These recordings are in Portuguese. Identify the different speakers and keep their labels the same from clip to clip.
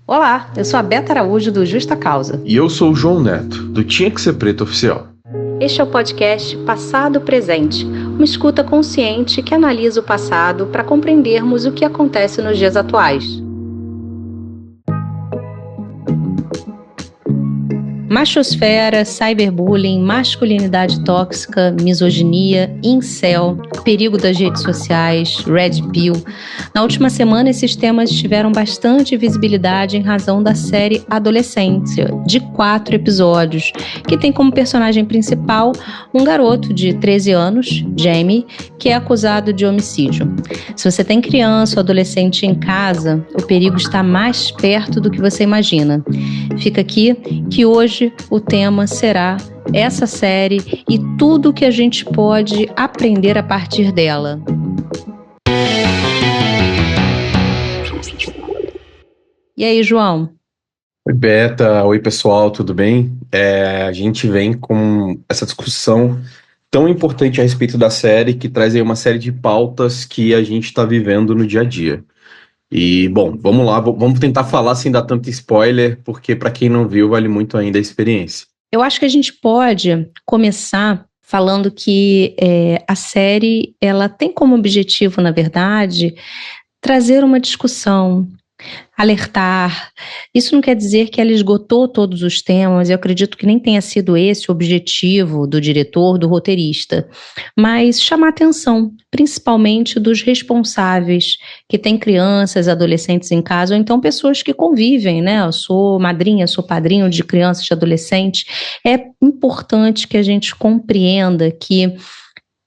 Speaker 1: Olá, eu sou a Beta Araújo do Justa Causa.
Speaker 2: E eu sou o João Neto, do Tinha Que Ser Preto Oficial.
Speaker 1: Este é o podcast Passado Presente, uma escuta consciente que analisa o passado para compreendermos o que acontece nos dias atuais. Machosfera, cyberbullying, masculinidade tóxica, misoginia, incel, perigo das redes sociais, red pill. Na última semana, esses temas tiveram bastante visibilidade em razão da série Adolescência, de 4 episódios, que tem como personagem principal um garoto de 13 anos, Jamie, que é acusado de homicídio. Se você tem criança ou adolescente em casa, o perigo está mais perto do que você imagina. Fica aqui que hoje o tema será essa série e tudo que a gente pode aprender a partir dela. E aí, João?
Speaker 2: Oi, Beta. Oi, pessoal, tudo bem? A gente vem com essa discussão tão importante a respeito da série, que traz aí uma série de pautas que a gente está vivendo no dia a dia. E, bom, vamos lá, vamos tentar falar sem dar tanto spoiler, porque para quem não viu, vale muito ainda a experiência.
Speaker 1: Eu acho que a gente pode começar falando que a série ela tem como objetivo, na verdade, trazer uma discussão, alertar. Isso não quer dizer que ela esgotou todos os temas, eu acredito que nem tenha sido esse o objetivo do diretor, do roteirista, mas chamar atenção, principalmente dos responsáveis, que têm crianças, adolescentes em casa, ou então pessoas que convivem, né? Eu sou madrinha, sou padrinho de crianças e adolescentes. É importante que a gente compreenda que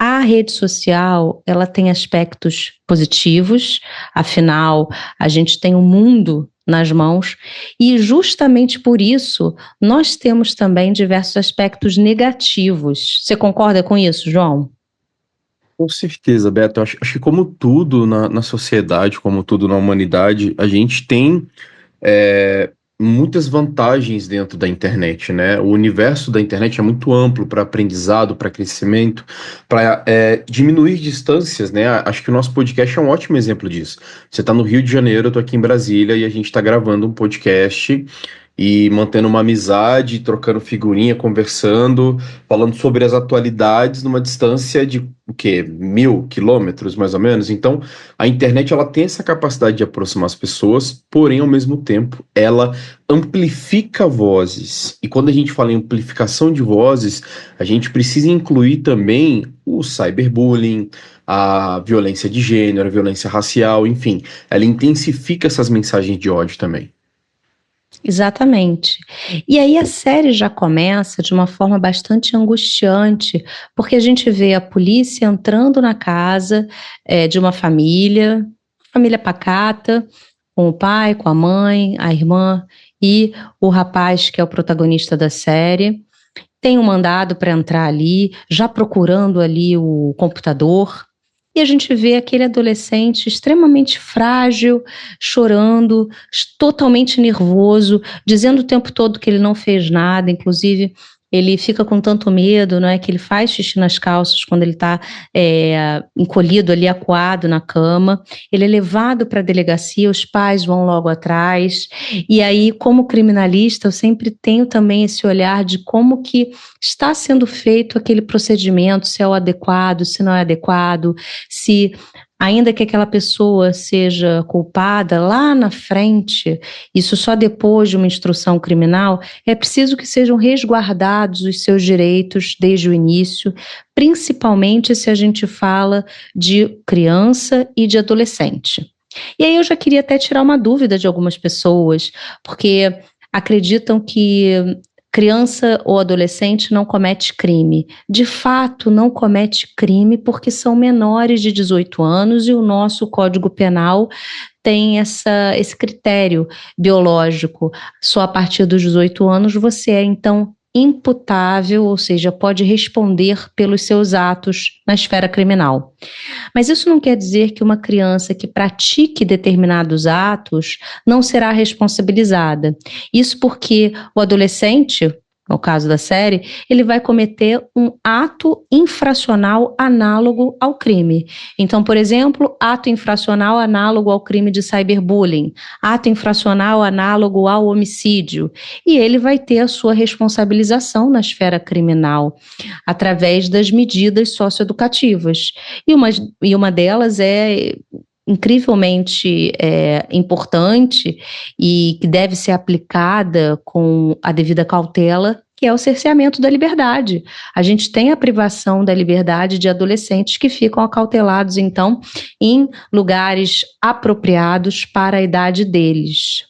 Speaker 1: a rede social, ela tem aspectos positivos, afinal, a gente tem o mundo nas mãos, e justamente por isso, nós temos também diversos aspectos negativos. Você concorda com isso, João?
Speaker 2: Com certeza, Beto. Eu acho que como tudo na sociedade, como tudo na humanidade, a gente tem muitas vantagens dentro da internet, né? O universo da internet é muito amplo para aprendizado, para crescimento, para diminuir distâncias, né? Acho que o nosso podcast é um ótimo exemplo disso. Você está no Rio de Janeiro, eu estou aqui em Brasília e a gente está gravando um podcast e mantendo uma amizade, trocando figurinha, conversando, falando sobre as atualidades numa distância de o quê? 1.000 quilômetros, mais ou menos. Então, a internet ela tem essa capacidade de aproximar as pessoas, porém, ao mesmo tempo, ela amplifica vozes. E quando a gente fala em amplificação de vozes, a gente precisa incluir também o cyberbullying, a violência de gênero, a violência racial, enfim, ela intensifica essas mensagens de ódio também.
Speaker 1: Exatamente. E aí a série já começa de uma forma bastante angustiante, porque a gente vê a polícia entrando na casa de uma família pacata, com o pai, com a mãe, a irmã e o rapaz que é o protagonista da série. Tem um mandado para entrar ali, já procurando ali o computador. E a gente vê aquele adolescente extremamente frágil, chorando, totalmente nervoso, dizendo o tempo todo que ele não fez nada, inclusive ele fica com tanto medo, não é, que ele faz xixi nas calças quando ele está encolhido ali, acuado na cama. Ele é levado para a delegacia, os pais vão logo atrás, e aí, como criminalista, eu sempre tenho também esse olhar de como que está sendo feito aquele procedimento, se é o adequado, se não é adequado, se ainda que aquela pessoa seja culpada lá na frente, isso só depois de uma instrução criminal, é preciso que sejam resguardados os seus direitos desde o início, principalmente se a gente fala de criança e de adolescente. E aí eu já queria até tirar uma dúvida de algumas pessoas, porque acreditam que criança ou adolescente não comete crime. De fato, não comete crime porque são menores de 18 anos e o nosso Código Penal tem esse critério biológico. Só a partir dos 18 anos você é, então, imputável, ou seja, pode responder pelos seus atos na esfera criminal. Mas isso não quer dizer que uma criança que pratique determinados atos não será responsabilizada. Isso porque o adolescente, no caso da série, ele vai cometer um ato infracional análogo ao crime. Então, por exemplo, ato infracional análogo ao crime de cyberbullying, ato infracional análogo ao homicídio, e ele vai ter a sua responsabilização na esfera criminal através das medidas socioeducativas. E uma delas é incrivelmente importante e que deve ser aplicada com a devida cautela, que é o cerceamento da liberdade. A gente tem a privação da liberdade de adolescentes que ficam acautelados, então, em lugares apropriados para a idade deles.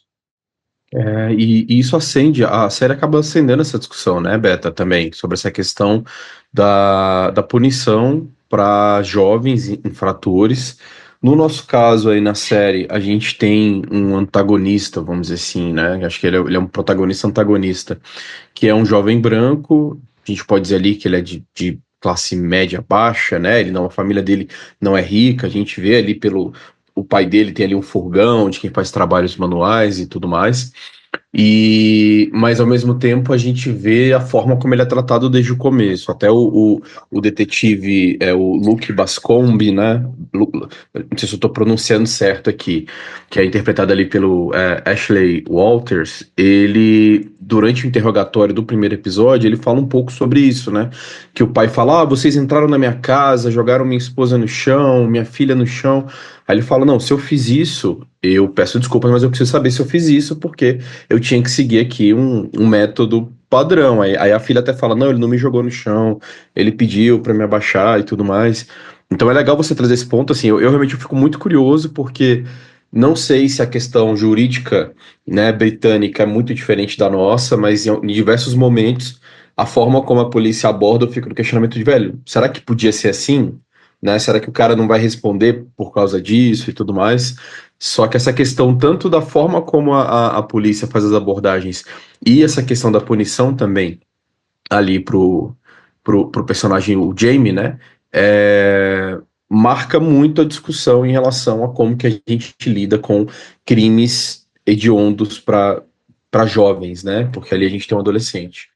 Speaker 2: E isso a série acaba acendendo essa discussão, né, Beta, também, sobre essa questão da punição para jovens infratores. No nosso caso aí na série, a gente tem um antagonista, vamos dizer assim, né, acho que ele é um protagonista antagonista, que é um jovem branco, a gente pode dizer ali que ele é de classe média baixa, né, a família dele não é rica, a gente vê ali o pai dele tem ali um furgão de quem faz trabalhos manuais e tudo mais. Mas ao mesmo tempo a gente vê a forma como ele é tratado desde o começo. Até o detetive, o Luke Bascombe, né? Não sei se eu estou pronunciando certo aqui, que é interpretado ali pelo Ashley Walters. Ele, durante o interrogatório do primeiro episódio, ele fala um pouco sobre isso, né? Que o pai fala: vocês entraram na minha casa, jogaram minha esposa no chão, minha filha no chão. Aí ele fala: não, se eu fiz isso, eu peço desculpas, mas eu preciso saber se eu fiz isso, porque eu tinha que seguir aqui um método padrão. Aí a filha até fala: não, ele não me jogou no chão, ele pediu para me abaixar e tudo mais. Então é legal você trazer esse ponto, assim, eu realmente fico muito curioso, porque não sei se a questão jurídica, né, britânica é muito diferente da nossa, mas em diversos momentos, a forma como a polícia aborda, eu fico no questionamento de, velho, será que podia ser assim? Né? Será que o cara não vai responder por causa disso e tudo mais? Só que essa questão, tanto da forma como a polícia faz as abordagens e essa questão da punição também, ali pro personagem, o Jamie, né? Marca muito a discussão em relação a como que a gente lida com crimes hediondos para jovens, né? Porque ali a gente tem um adolescente.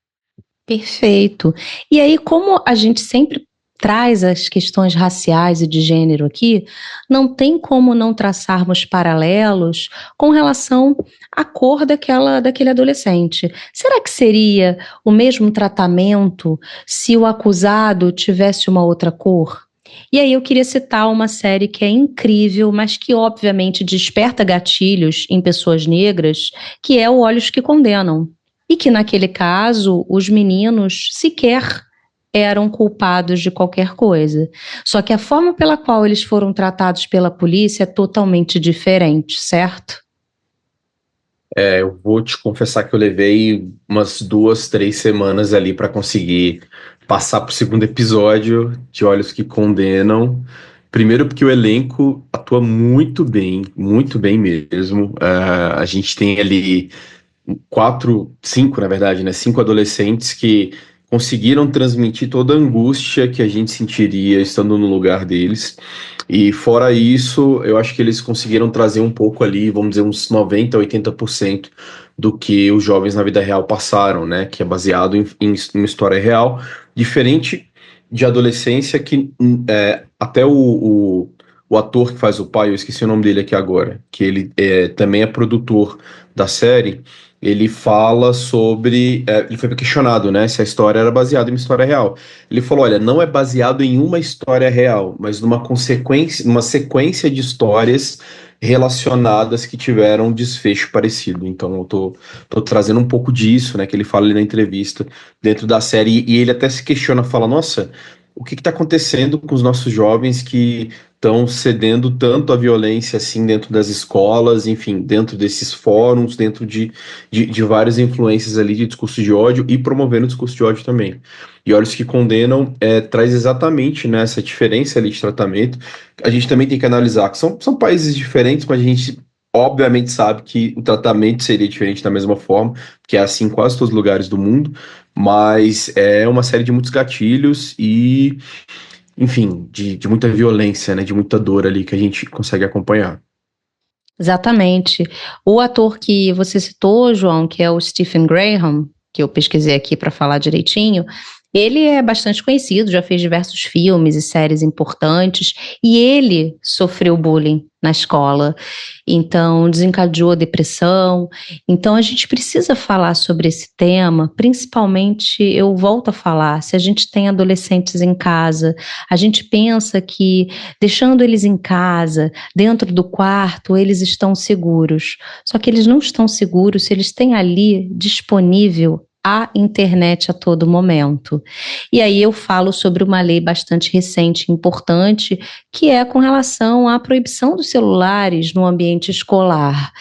Speaker 1: Perfeito. E aí, como a gente sempre traz as questões raciais e de gênero aqui, não tem como não traçarmos paralelos com relação à cor daquele adolescente. Será que seria o mesmo tratamento se o acusado tivesse uma outra cor? E aí eu queria citar uma série que é incrível, mas que obviamente desperta gatilhos em pessoas negras, que é o Olhos que Condenam. E que naquele caso os meninos sequer eram culpados de qualquer coisa. Só que a forma pela qual eles foram tratados pela polícia é totalmente diferente, certo?
Speaker 2: Eu vou te confessar que eu levei umas 2, 3 semanas ali para conseguir passar pro segundo episódio de Olhos que Condenam. Primeiro porque o elenco atua muito bem mesmo. A gente tem ali cinco, na verdade, né? 5 adolescentes que conseguiram transmitir toda a angústia que a gente sentiria estando no lugar deles. E fora isso, eu acho que eles conseguiram trazer um pouco ali, vamos dizer, uns 90, 80% do que os jovens na vida real passaram, né? Que é baseado em uma história real, diferente de adolescência que até o ator que faz o pai, eu esqueci o nome dele aqui agora, que ele também é produtor da série. Ele fala sobre. Ele foi questionado, né, se a história era baseada em uma história real. Ele falou: olha, não é baseado em uma história real, mas numa sequência de histórias relacionadas que tiveram um desfecho parecido. Então eu tô trazendo um pouco disso, né, que ele fala ali na entrevista, dentro da série, e ele até se questiona, fala: nossa, o que está acontecendo com os nossos jovens que estão cedendo tanto à violência assim dentro das escolas, enfim, dentro desses fóruns, dentro de várias influências ali de discurso de ódio e promovendo discurso de ódio também. E Olhos que Condenam traz exatamente, né, essa diferença ali de tratamento. A gente também tem que analisar que são países diferentes, mas a gente obviamente sabe que o tratamento seria diferente da mesma forma, que é assim em quase todos os lugares do mundo, mas é uma série de muitos gatilhos e, enfim, de muita violência, né, de muita dor ali que a gente consegue acompanhar.
Speaker 1: Exatamente. O ator que você citou, João, que é o Stephen Graham, que eu pesquisei aqui para falar direitinho, ele é bastante conhecido, já fez diversos filmes e séries importantes, e ele sofreu bullying na escola, então desencadeou depressão. Então a gente precisa falar sobre esse tema, principalmente, eu volto a falar, se a gente tem adolescentes em casa, a gente pensa que deixando eles em casa, dentro do quarto, eles estão seguros. Só que eles não estão seguros se eles têm ali disponível a internet a todo momento. E aí eu falo sobre uma lei bastante recente e importante, que é com relação à proibição dos celulares no ambiente escolar.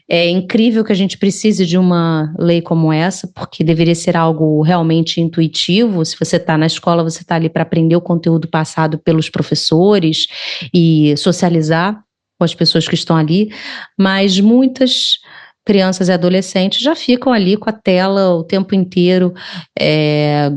Speaker 1: É incrível que a gente precise de uma lei como essa, porque deveria ser algo realmente intuitivo. Se você está na escola, você está ali para aprender o conteúdo passado pelos professores e socializar com as pessoas que estão ali, mas muitas crianças e adolescentes já ficam ali com a tela o tempo inteiro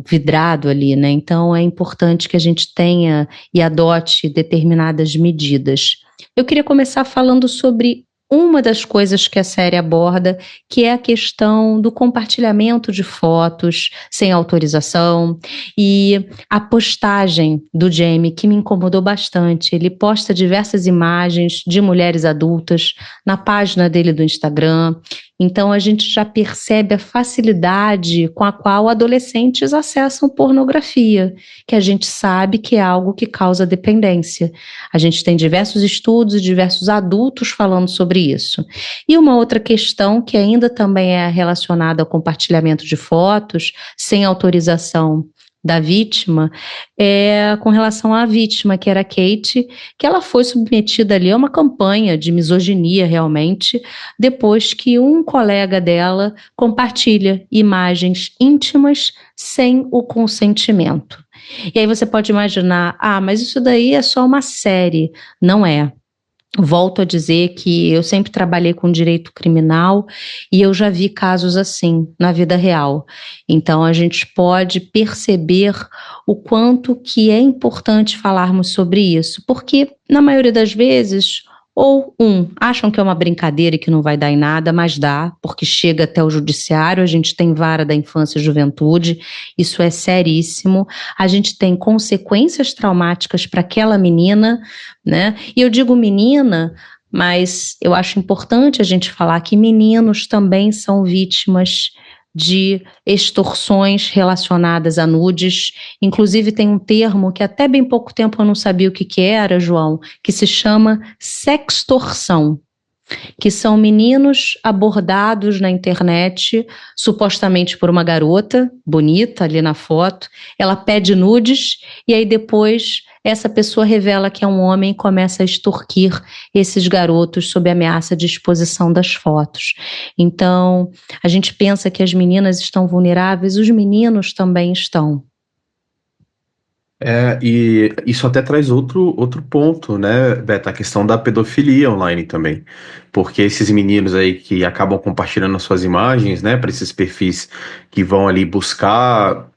Speaker 1: vidrado ali, né? Então é importante que a gente tenha e adote determinadas medidas. Eu queria começar falando sobre uma das coisas que a série aborda, que é a questão do compartilhamento de fotos sem autorização e a postagem do Jamie, que me incomodou bastante. Ele posta diversas imagens de mulheres adultas na página dele do Instagram. Então a gente já percebe a facilidade com a qual adolescentes acessam pornografia, que a gente sabe que é algo que causa dependência. A gente tem diversos estudos e diversos adultos falando sobre isso. E uma outra questão que ainda também é relacionada ao compartilhamento de fotos sem autorização da vítima é com relação à vítima, que era a Kate, que ela foi submetida ali a uma campanha de misoginia realmente, depois que um colega dela compartilha imagens íntimas sem o consentimento. E aí você pode imaginar, mas isso daí é só uma série. Não é. Volto a dizer que eu sempre trabalhei com direito criminal e eu já vi casos assim na vida real. Então a gente pode perceber o quanto que é importante falarmos sobre isso, porque na maioria das vezes acham que é uma brincadeira e que não vai dar em nada, mas dá, porque chega até o judiciário, a gente tem vara da infância e juventude, isso é seríssimo, a gente tem consequências traumáticas para aquela menina, né? E eu digo menina, mas eu acho importante a gente falar que meninos também são vítimas de extorsões relacionadas a nudes. Inclusive tem um termo que até bem pouco tempo eu não sabia o que era, João, que se chama sextorção, que são meninos abordados na internet, supostamente por uma garota bonita ali na foto, ela pede nudes e aí depois essa pessoa revela que é um homem e começa a extorquir esses garotos sob ameaça de exposição das fotos. Então, a gente pensa que as meninas estão vulneráveis, os meninos também estão.
Speaker 2: E isso até traz outro ponto, né, Beto? A questão da pedofilia online também. Porque esses meninos aí que acabam compartilhando as suas imagens, né, para esses perfis que vão ali buscar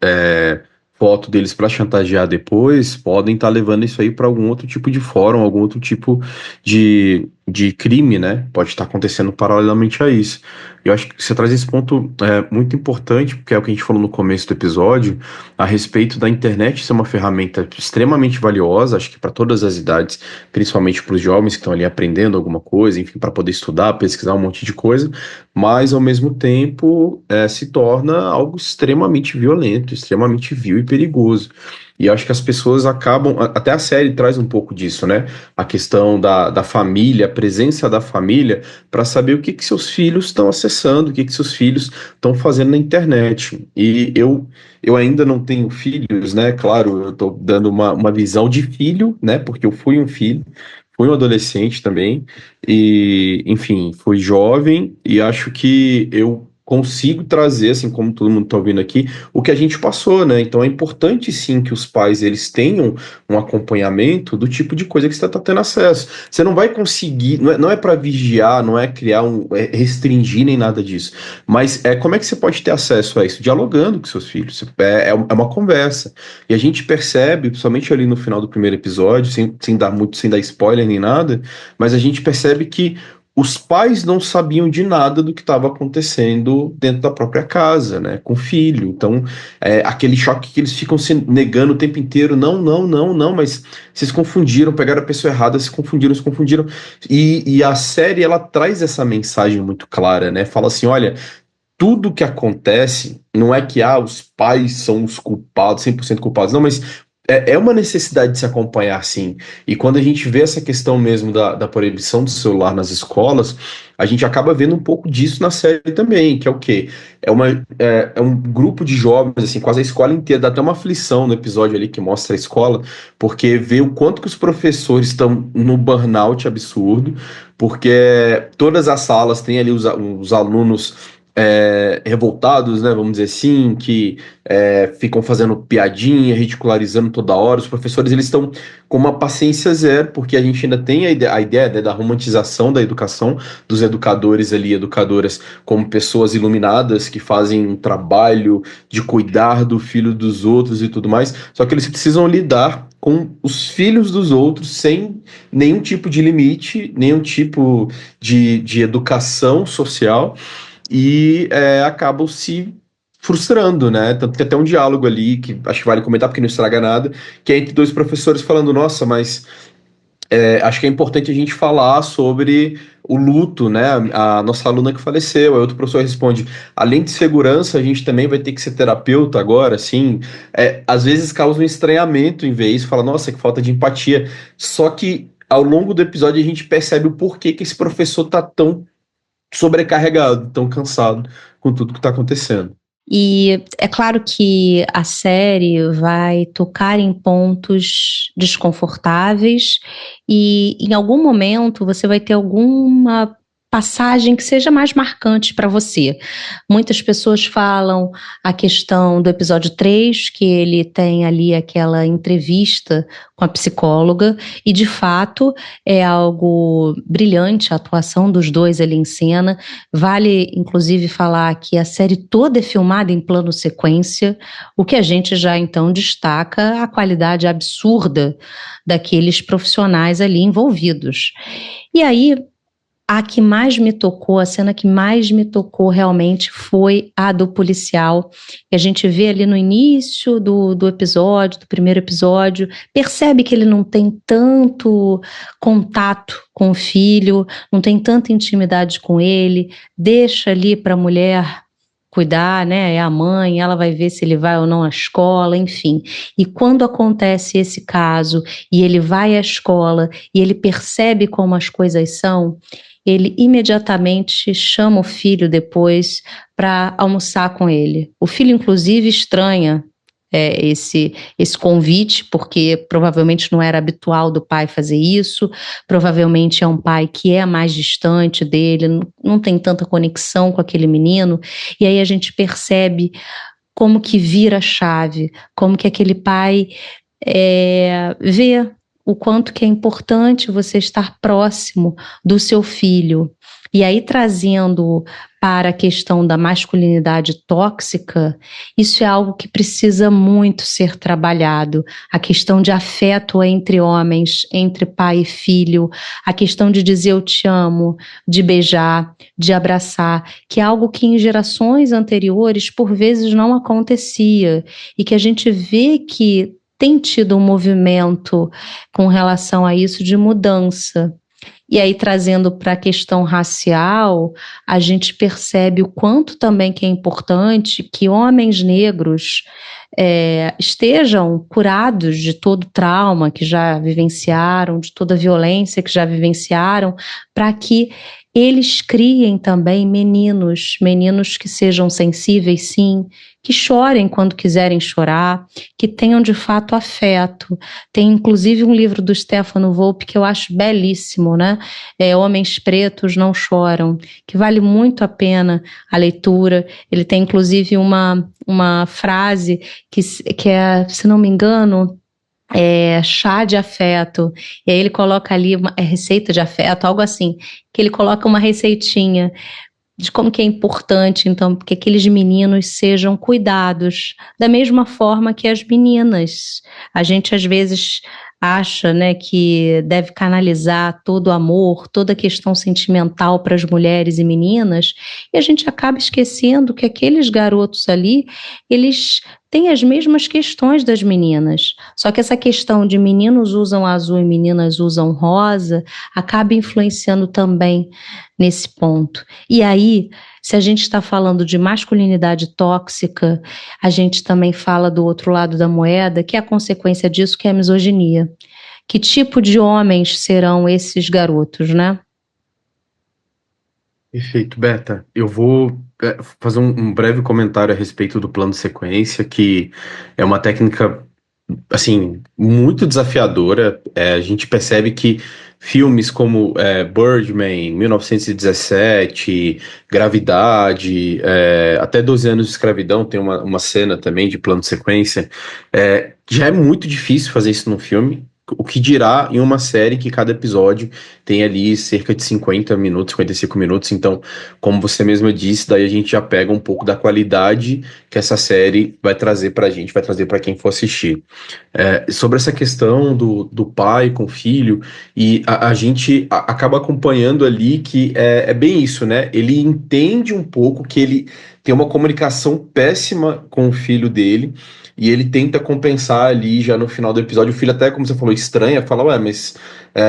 Speaker 2: foto deles para chantagear depois, podem estar levando isso aí para algum outro tipo de fórum, algum outro tipo de crime, né? Pode estar acontecendo paralelamente a isso. Eu acho que você traz esse ponto muito importante, porque é o que a gente falou no começo do episódio, a respeito da internet ser uma ferramenta extremamente valiosa, acho que para todas as idades, principalmente para os jovens que estão ali aprendendo alguma coisa, enfim, para poder estudar, pesquisar um monte de coisa, mas ao mesmo tempo se torna algo extremamente violento, extremamente vil e perigoso. E eu acho que as pessoas acabam, até a série traz um pouco disso, né? A questão da família, a presença da família, para saber o que seus filhos estão acessando, o que seus filhos estão fazendo na internet. E eu ainda não tenho filhos, né? Claro, eu estou dando uma visão de filho, né? Porque eu fui um filho, fui um adolescente também, e, enfim, fui jovem, e acho que eu consigo trazer, assim como todo mundo está ouvindo aqui, o que a gente passou, né? Então é importante sim que os pais eles tenham um acompanhamento do tipo de coisa que você está tendo acesso. Você não vai conseguir, não é para vigiar, não é criar restringir nem nada disso, mas como é que você pode ter acesso a isso? Dialogando com seus filhos. É uma conversa. E a gente percebe, principalmente ali no final do primeiro episódio, sem dar spoiler nem nada, mas a gente percebe que os pais não sabiam de nada do que estava acontecendo dentro da própria casa, né, com o filho. Então, aquele choque que eles ficam se negando o tempo inteiro, não, não, não, não, mas vocês confundiram, pegaram a pessoa errada, se confundiram, se confundiram. E a série, ela traz essa mensagem muito clara, né, fala assim, olha, tudo que acontece não é que os pais são os culpados, 100% culpados, não, mas é uma necessidade de se acompanhar, sim. E quando a gente vê essa questão mesmo da proibição do celular nas escolas, a gente acaba vendo um pouco disso na série também, que é o quê? É um grupo de jovens, assim, quase a escola inteira, dá até uma aflição no episódio ali que mostra a escola, porque vê o quanto que os professores estão no burnout absurdo, porque todas as salas têm ali os alunos revoltados, né, vamos dizer assim, que ficam fazendo piadinha, ridicularizando toda hora. Os professores, eles estão com uma paciência zero, porque a gente ainda tem a ideia, né, da romantização da educação, dos educadores ali, educadoras, como pessoas iluminadas que fazem um trabalho de cuidar do filho dos outros e tudo mais, só que eles precisam lidar com os filhos dos outros sem nenhum tipo de limite, nenhum tipo de educação social, e acabam se frustrando, né? Tanto que tem até um diálogo ali, que acho que vale comentar porque não estraga nada, que é entre dois professores falando, nossa, mas acho que é importante a gente falar sobre o luto, né? A nossa aluna que faleceu. Aí outro professor responde, além de segurança, a gente também vai ter que ser terapeuta agora, assim. Às vezes causa um estranhamento em vez, fala, nossa, que falta de empatia. Só que ao longo do episódio a gente percebe o porquê que esse professor tá tão sobrecarregado, tão cansado com tudo que está acontecendo.
Speaker 1: E é claro que a série vai tocar em pontos desconfortáveis e em algum momento você vai ter alguma passagem que seja mais marcante para você. Muitas pessoas falam a questão do episódio 3, que ele tem ali aquela entrevista com a psicóloga, e de fato é algo brilhante a atuação dos dois ali em cena. Vale, inclusive, falar que a série toda é filmada em plano sequência, o que a gente já então destaca a qualidade absurda daqueles profissionais ali envolvidos. E aí, a que mais me tocou, a cena que mais me tocou realmente foi a do policial, que a gente vê ali no início do episódio, do primeiro episódio, percebe que ele não tem tanto contato com o filho, não tem tanta intimidade com ele, deixa ali para a mulher cuidar, né? É a mãe, ela vai ver se ele vai ou não à escola, enfim. E quando acontece esse caso e ele vai à escola e ele percebe como as coisas são, ele imediatamente chama o filho depois para almoçar com ele. O filho, inclusive, estranha esse convite, porque provavelmente não era habitual do pai fazer isso, provavelmente é um pai que é mais distante dele, não tem tanta conexão com aquele menino, e aí a gente percebe como que vira a chave, como que aquele pai vê o quanto que é importante você estar próximo do seu filho. E aí, trazendo para a questão da masculinidade tóxica, isso é algo que precisa muito ser trabalhado. A questão de afeto entre homens, entre pai e filho, a questão de dizer eu te amo, de beijar, de abraçar, que é algo que em gerações anteriores, por vezes, não acontecia. E que a gente vê que tem tido um movimento com relação a isso de mudança. E aí, trazendo para a questão racial, a gente percebe o quanto também que é importante que homens negros estejam curados de todo trauma que já vivenciaram, de toda violência que já vivenciaram, para que eles criem também meninos que sejam sensíveis, sim, que chorem quando quiserem chorar, que tenham de fato afeto. Tem inclusive um livro do Stefano Volpe que eu acho belíssimo, né? Homens Pretos Não Choram, que vale muito a pena a leitura. Ele tem inclusive uma frase que é, se não me engano, chá de afeto, e aí ele coloca ali receita de afeto, algo assim, que ele coloca uma receitinha de como que é importante, então, que aqueles meninos sejam cuidados, da mesma forma que as meninas. A gente, às vezes, acha, né, que deve canalizar todo o amor, toda a questão sentimental para as mulheres e meninas, e a gente acaba esquecendo que aqueles garotos ali, eles têm as mesmas questões das meninas. Só que essa questão de meninos usam azul e meninas usam rosa acaba influenciando também nesse ponto. E aí, se a gente está falando de masculinidade tóxica, a gente também fala do outro lado da moeda, que é a consequência disso, que é a misoginia. Que tipo de homens serão esses garotos, né?
Speaker 2: Perfeito, Beta. Eu vou fazer um breve comentário a respeito do plano de sequência, que é uma técnica assim, muito desafiadora. A gente percebe que filmes como Birdman, 1917, Gravidade, até 12 anos de escravidão, tem uma cena também de plano de sequência. Já é muito difícil fazer isso num filme. O que dirá em uma série que cada episódio tem ali cerca de 50 minutos, 55 minutos. Então, como você mesma disse, daí a gente já pega um pouco da qualidade que essa série vai trazer pra gente, vai trazer para quem for assistir. Sobre essa questão do pai com o filho, e a gente acaba acompanhando ali que é bem isso, né? Ele entende um pouco que ele tem uma comunicação péssima com o filho dele, e ele tenta compensar ali já no final do episódio. O filho até, como você falou, estranha, fala, ué, mas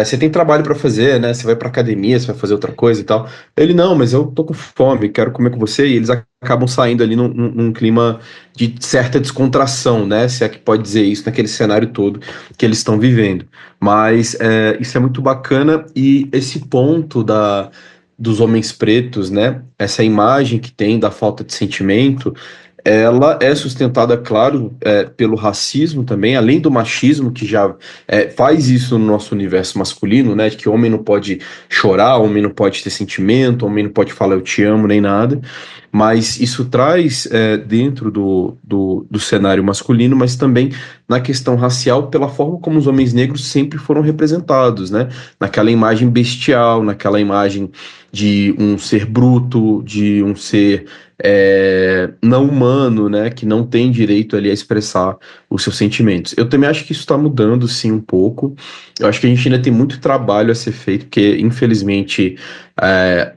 Speaker 2: você tem trabalho pra fazer, né? Você vai pra academia, você vai fazer outra coisa e tal. Ele, não, mas eu tô com fome, quero comer com você, e eles acabam saindo ali num clima de certa descontração, né? Se é que pode dizer isso naquele cenário todo que eles estão vivendo. Mas isso é muito bacana, e esse ponto dos homens pretos, né? Essa imagem que tem da falta de sentimento, ela é sustentada, claro, pelo racismo também, além do machismo, que já faz isso no nosso universo masculino, né? De que homem não pode chorar, homem não pode ter sentimento, homem não pode falar eu te amo, nem nada. Mas isso traz dentro do cenário masculino, mas também na questão racial, pela forma como os homens negros sempre foram representados, né? Naquela imagem bestial, naquela imagem de um ser bruto, de um ser não humano, né, que não tem direito ali a expressar os seus sentimentos. Eu também acho que isso está mudando, sim, um pouco. Eu acho que a gente ainda tem muito trabalho a ser feito, porque, infelizmente,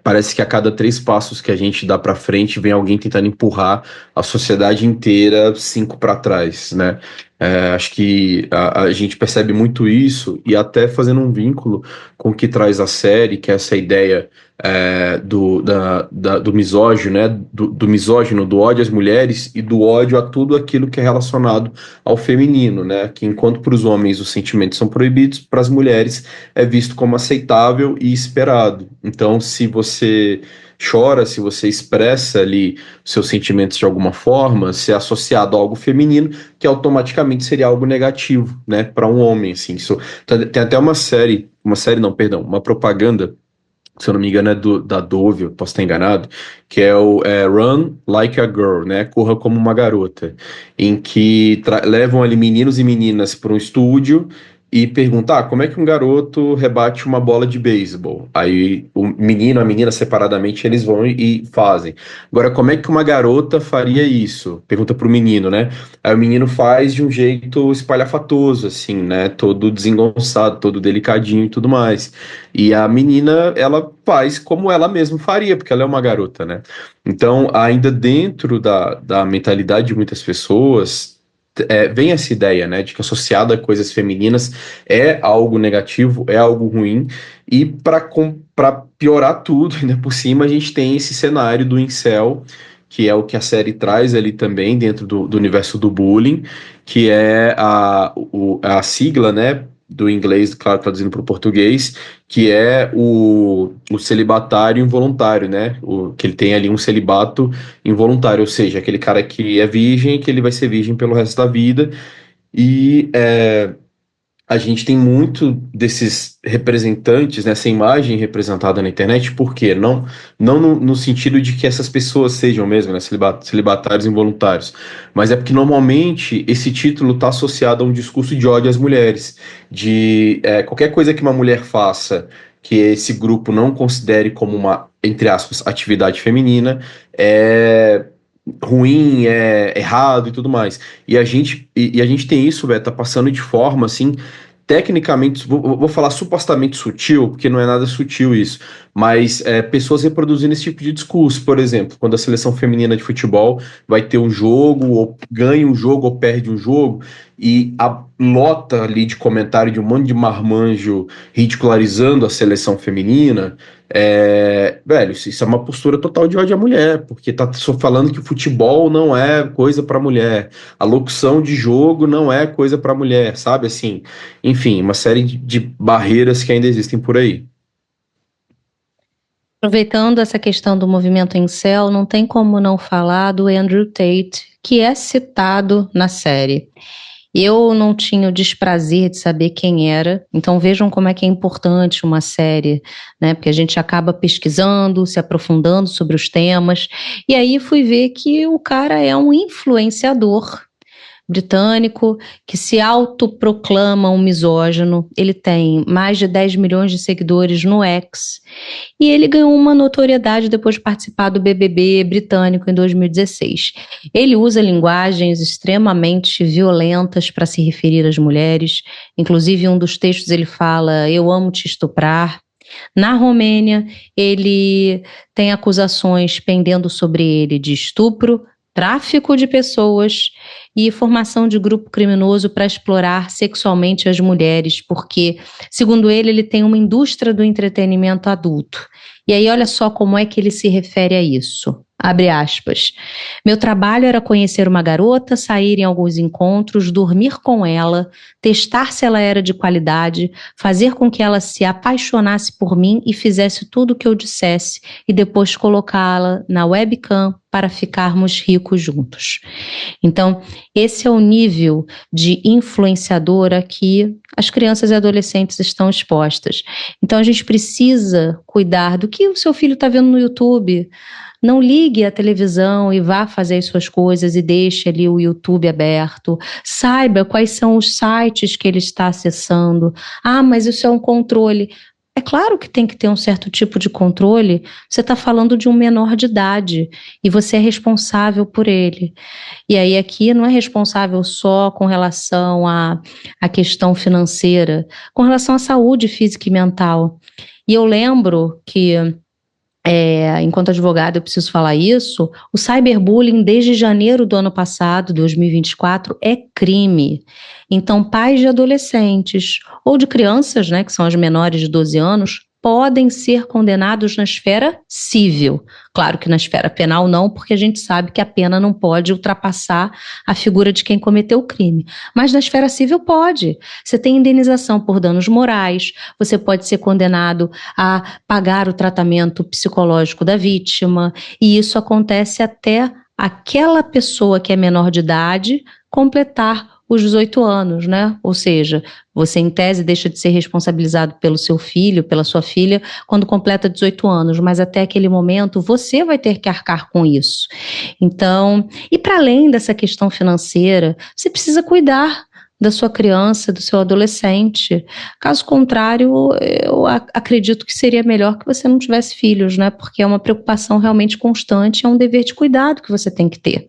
Speaker 2: parece que a cada 3 passos que a gente dá para frente, vem alguém tentando empurrar a sociedade inteira 5 para trás, né? Acho que a gente percebe muito isso, e até fazendo um vínculo com o que traz a série, que é essa ideia do misógino, né? Do misógino, do ódio às mulheres e do ódio a tudo aquilo que é relacionado ao feminino, né? Que enquanto para os homens os sentimentos são proibidos, para as mulheres é visto como aceitável e esperado. Então, se você chora, se você expressa ali seus sentimentos de alguma forma, se é associado a algo feminino, que automaticamente seria algo negativo, né, para um homem, assim. Isso, tem até uma série não, perdão, uma propaganda, se eu não me engano, da Dove, eu posso estar enganado, que é o Run Like a Girl, né? Corra como uma garota, em que levam ali meninos e meninas para um estúdio e perguntam, como é que um garoto rebate uma bola de beisebol? Aí o menino, a menina separadamente, eles vão e fazem. Agora, como é que uma garota faria isso? Pergunta pro menino, né? Aí o menino faz de um jeito espalhafatoso, assim, né? Todo desengonçado, todo delicadinho e tudo mais. E a menina, ela faz como ela mesma faria, porque ela é uma garota, né? Então, ainda dentro da mentalidade de muitas pessoas, vem essa ideia, né, de que associado a coisas femininas é algo negativo, é algo ruim, e para piorar tudo, ainda por cima, a gente tem esse cenário do incel, que é o que a série traz ali também dentro do universo do bullying, que é a sigla, né, do inglês, claro, traduzindo para o português, que é o celibatário involuntário, né? Que ele tem ali um celibato involuntário, ou seja, aquele cara que é virgem, que ele vai ser virgem pelo resto da vida. E a gente tem muito desses representantes, nessa imagem representada na internet, por quê? Não no sentido de que essas pessoas sejam mesmo, né, celibatários involuntários, mas é porque normalmente esse título está associado a um discurso de ódio às mulheres, de qualquer coisa que uma mulher faça que esse grupo não considere como uma, entre aspas, atividade feminina, é ruim, é errado e tudo mais. E a gente tem isso, Beto, tá passando de forma assim tecnicamente, vou falar supostamente sutil, porque não é nada sutil isso, mas pessoas reproduzindo esse tipo de discurso. Por exemplo, quando a seleção feminina de futebol vai ter um jogo, ou ganha um jogo, ou perde um jogo, e a lota ali de comentário de um monte de marmanjo ridicularizando a seleção feminina, velho, isso é uma postura total de ódio à mulher, porque tá só falando que o futebol não é coisa para mulher, a locução de jogo não é coisa para mulher, sabe? Assim, enfim, uma série de barreiras que ainda existem por aí.
Speaker 1: Aproveitando essa questão do movimento incel, não tem como não falar do Andrew Tate, que é citado na série. Eu não tinha o desprazer de saber quem era, então vejam como é que é importante uma série, né? Porque a gente acaba pesquisando, se aprofundando sobre os temas, e aí fui ver que o cara é um influenciador britânico que se autoproclama um misógino. Ele tem mais de 10 milhões de seguidores no X e ele ganhou uma notoriedade depois de participar do BBB britânico em 2016. Ele usa linguagens extremamente violentas para se referir às mulheres. Inclusive, em um dos textos ele fala: "Eu amo te estuprar". Na Romênia, ele tem acusações pendendo sobre ele de estupro, tráfico de pessoas e formação de grupo criminoso para explorar sexualmente as mulheres, porque, segundo ele, ele tem uma indústria do entretenimento adulto. E aí, olha só como é que ele se refere a isso. Abre aspas. Meu trabalho era conhecer uma garota, sair em alguns encontros, dormir com ela, testar se ela era de qualidade, fazer com que ela se apaixonasse por mim e fizesse tudo o que eu dissesse, e depois colocá-la na webcam para ficarmos ricos juntos. Então, esse é o nível de influenciadora que as crianças e adolescentes estão expostas. Então, a gente precisa cuidar do que o seu filho está vendo no YouTube. Não ligue a televisão e vá fazer as suas coisas e deixe ali o YouTube aberto. Saiba quais são os sites que ele está acessando. Ah, mas isso é um controle. É claro que tem que ter um certo tipo de controle. Você está falando de um menor de idade e você é responsável por ele. E aí aqui não é responsável só com relação à questão financeira, com relação à saúde física e mental. E eu lembro que enquanto advogada, eu preciso falar isso, o cyberbullying desde janeiro do ano passado, 2024, é crime. Então, pais de adolescentes ou de crianças, né, que são as menores de 12 anos, podem ser condenados na esfera civil. Claro que na esfera penal não, porque a gente sabe que a pena não pode ultrapassar a figura de quem cometeu o crime. Mas na esfera civil pode. Você tem indenização por danos morais, você pode ser condenado a pagar o tratamento psicológico da vítima, e isso acontece até aquela pessoa que é menor de idade completar os 18 anos, né? Ou seja, você em tese deixa de ser responsabilizado pelo seu filho, pela sua filha, quando completa 18 anos, mas até aquele momento você vai ter que arcar com isso. Então, e para além dessa questão financeira, você precisa cuidar da sua criança, do seu adolescente. Caso contrário, eu acredito que seria melhor que você não tivesse filhos, né? Porque é uma preocupação realmente constante, é um dever de cuidado que você tem que ter.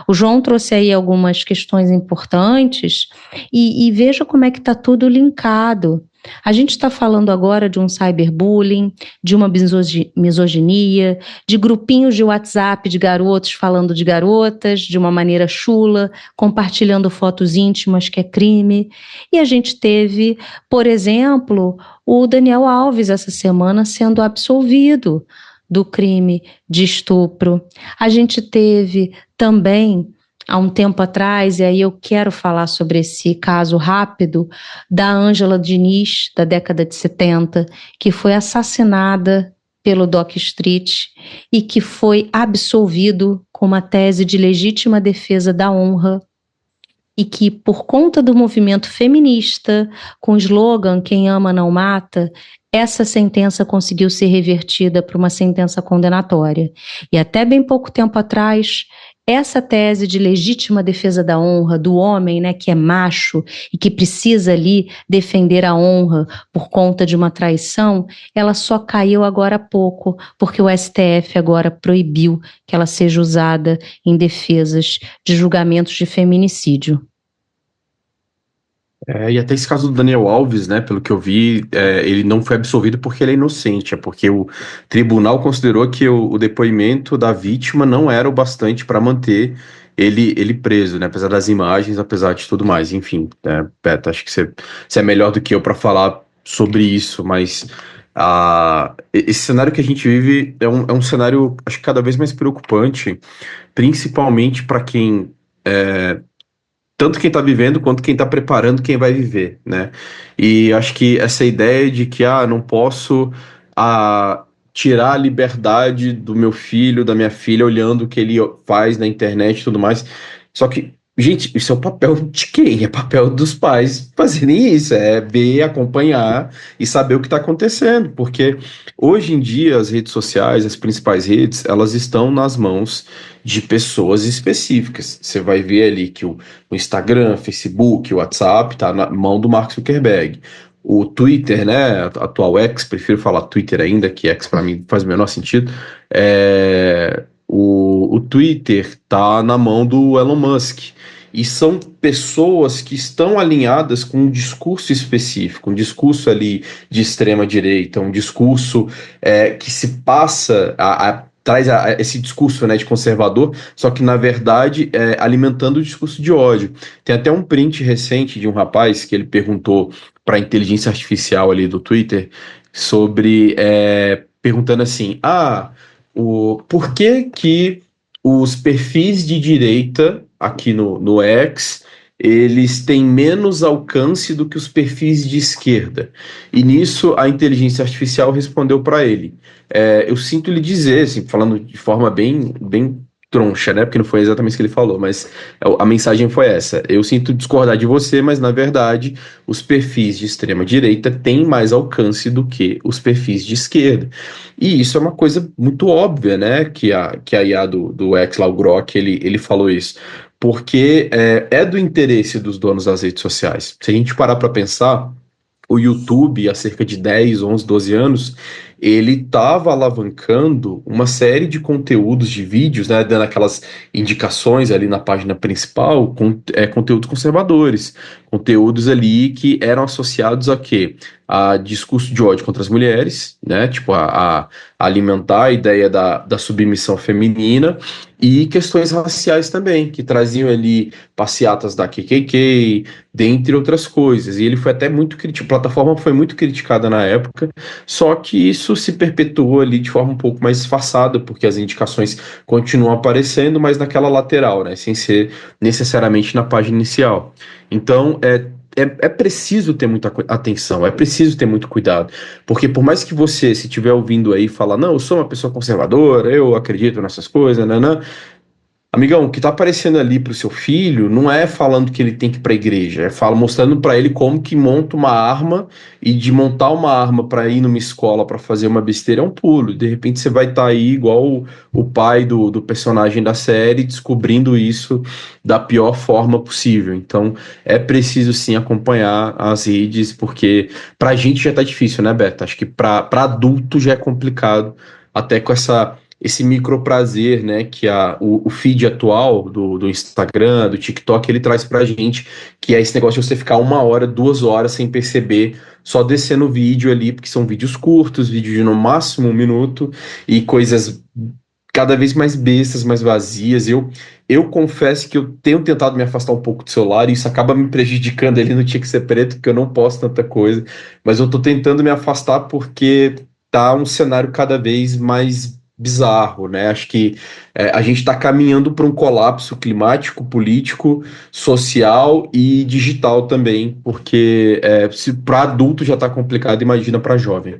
Speaker 1: O João trouxe aí algumas questões importantes e veja como é que está tudo linkado. A gente está falando agora de um cyberbullying, de uma misoginia, de grupinhos de WhatsApp de garotos falando de garotas de uma maneira chula, compartilhando fotos íntimas, que é crime. E a gente teve, por exemplo, o Daniel Alves essa semana sendo absolvido do crime de estupro. A gente teve também há um tempo atrás, e aí eu quero falar sobre esse caso rápido, da Ângela Diniz, da década de 70, que foi assassinada pelo Doc Street e que foi absolvido com uma tese de legítima defesa da honra e que, por conta do movimento feminista, com o slogan "Quem ama não mata", essa sentença conseguiu ser revertida para uma sentença condenatória. E até bem pouco tempo atrás, essa tese de legítima defesa da honra do homem, né, que é macho e que precisa ali defender a honra por conta de uma traição, ela só caiu agora há pouco, porque o STF agora proibiu que ela seja usada em defesas de julgamentos de feminicídio.
Speaker 2: E até esse caso do Daniel Alves, né, pelo que eu vi, ele não foi absolvido porque ele é inocente, é porque o tribunal considerou que o depoimento da vítima não era o bastante para manter ele preso, né, apesar das imagens, apesar de tudo mais, enfim, né, Beto, acho que você é melhor do que eu para falar sobre isso, mas esse cenário que a gente vive é um cenário, acho que cada vez mais preocupante, principalmente para quem tanto quem está vivendo quanto quem está preparando quem vai viver, né? E acho que essa ideia de que não posso ah, tirar a liberdade do meu filho, da minha filha, olhando o que ele faz na internet e tudo mais. Só que, gente, isso é o papel de quem? É papel dos pais fazerem isso, é ver, acompanhar e saber o que está acontecendo, porque hoje em dia as redes sociais, as principais redes, elas estão nas mãos de pessoas específicas. Você vai ver ali que o Instagram, Facebook, o WhatsApp tá na mão do Mark Zuckerberg. O Twitter, né, atual X, prefiro falar Twitter ainda, que X para mim faz o menor sentido. O Twitter tá na mão do Elon Musk. E são pessoas que estão alinhadas com um discurso específico, um discurso ali de extrema direita, um discurso que se passa traz esse discurso, né, de conservador, só que na verdade alimentando o discurso de ódio. Tem até um print recente de um rapaz que ele perguntou para a inteligência artificial ali do Twitter sobre perguntando assim, por que que os perfis de direita aqui no X eles têm menos alcance do que os perfis de esquerda. E nisso a inteligência artificial respondeu para ele. Eu sinto lhe dizer, assim, falando de forma bem troncha, né? Porque não foi exatamente isso que ele falou, mas a mensagem foi essa. Eu sinto discordar de você, mas na verdade os perfis de extrema direita têm mais alcance do que os perfis de esquerda. E isso é uma coisa muito óbvia, né? Que a IA do X lá, o Grok, ele falou isso. Porque é do interesse dos donos das redes sociais. Se a gente parar para pensar, o YouTube, há cerca de 10, 11, 12 anos, ele estava alavancando uma série de conteúdos de vídeos, né, dando aquelas indicações ali na página principal, conteúdos conservadores, conteúdos ali que eram associados a quê? A discurso de ódio contra as mulheres, né, tipo a alimentar a ideia da submissão feminina e questões raciais também, que traziam ali passeatas da KKK, dentre outras coisas. E ele foi até muito criticado, a plataforma foi muito criticada na época, só que isso se perpetuou ali de forma um pouco mais disfarçada, porque as indicações continuam aparecendo, mas naquela lateral, né, sem ser necessariamente na página inicial. Então, é preciso ter muita atenção, é preciso ter muito cuidado, porque por mais que você, se estiver ouvindo aí, falar, não, eu sou uma pessoa conservadora, eu acredito nessas coisas, né, né? Amigão, o que tá aparecendo ali pro seu filho não é falando que ele tem que ir pra igreja, mostrando para ele como que monta uma arma e de montar uma arma para ir numa escola para fazer uma besteira é um pulo. De repente você vai estar aí igual o pai do personagem da série descobrindo isso da pior forma possível. Então é preciso sim acompanhar as redes, porque pra gente já tá difícil, né, Beto? Acho que pra adulto já é complicado, até com esse micro prazer, né, que o feed atual do Instagram, do TikTok, ele traz pra gente, que é esse negócio de você ficar 1 hora, 2 horas sem perceber, só descendo o vídeo ali, porque são vídeos curtos, vídeos de no máximo 1 minuto, e coisas cada vez mais bestas, mais vazias. Eu confesso que eu tenho tentado me afastar um pouco do celular, e isso acaba me prejudicando ali no Tinha Que Ser Preto, porque eu não posto tanta coisa, mas eu tô tentando me afastar porque tá um cenário cada vez mais bizarro, né? Acho que a gente está caminhando para um colapso climático, político, social e digital também, porque se para adulto já está complicado, imagina para jovem.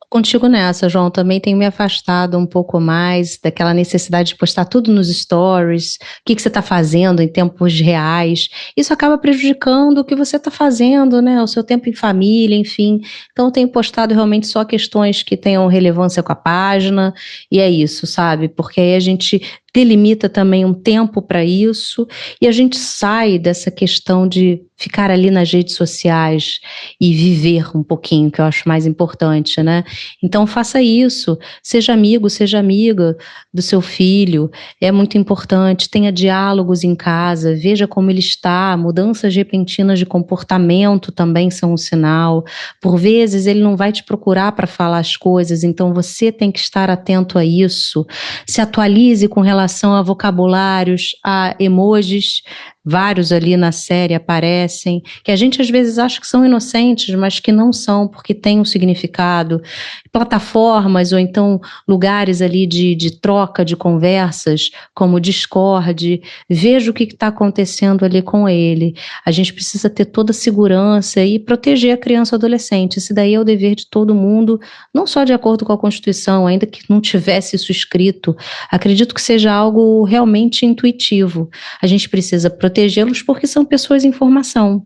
Speaker 1: Contigo nessa, João, também tenho me afastado um pouco mais daquela necessidade de postar tudo nos stories, o que você está fazendo em tempos reais. Isso acaba prejudicando o que você está fazendo, né? O seu tempo em família, enfim. Então, eu tenho postado realmente só questões que tenham relevância com a página, e é isso, sabe? Porque aí a gente delimita também um tempo para isso, e a gente sai dessa questão de ficar ali nas redes sociais e viver um pouquinho, que eu acho mais importante, né? Então faça isso, seja amigo, seja amiga do seu filho, é muito importante, tenha diálogos em casa, veja como ele está, mudanças repentinas de comportamento também são um sinal, por vezes ele não vai te procurar para falar as coisas, então você tem que estar atento a isso, se atualize com relação a vocabulários, a emojis, vários ali na série aparecem, que a gente às vezes acha que são inocentes, mas que não são, porque tem um significado. Plataformas ou então lugares ali de troca de conversas, como o Discord, veja o que está acontecendo ali com ele. A gente precisa ter toda a segurança e proteger a criança e o adolescente. Esse daí é o dever de todo mundo, não só de acordo com a Constituição, ainda que não tivesse isso escrito. Acredito que seja algo realmente intuitivo. A gente precisa protegê-los porque são pessoas em formação.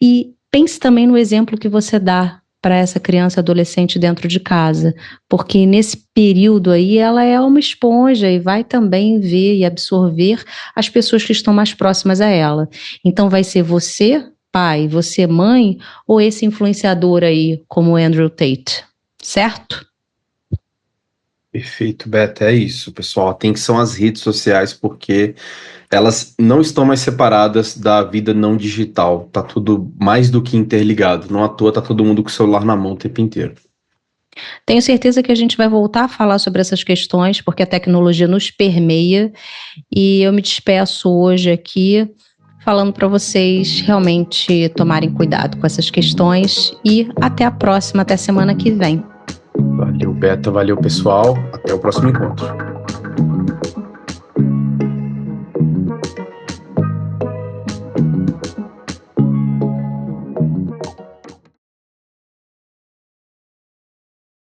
Speaker 1: E pense também no exemplo que você dá para essa criança e adolescente dentro de casa, porque nesse período aí ela é uma esponja e vai também ver e absorver as pessoas que estão mais próximas a ela. Então vai ser você, pai, você, mãe, ou esse influenciador aí, como o Andrew Tate, certo?
Speaker 2: Perfeito, Beto, é isso, pessoal. Atenção às redes sociais, porque elas não estão mais separadas da vida não digital. Tá tudo mais do que interligado. Não à toa tá todo mundo com o celular na mão o tempo inteiro.
Speaker 1: Tenho certeza que a gente vai voltar a falar sobre essas questões, porque a tecnologia nos permeia, e eu me despeço hoje aqui falando para vocês realmente tomarem cuidado com essas questões, e até a próxima, até semana que vem.
Speaker 2: Valeu, Beto. Valeu, pessoal. Até o próximo encontro.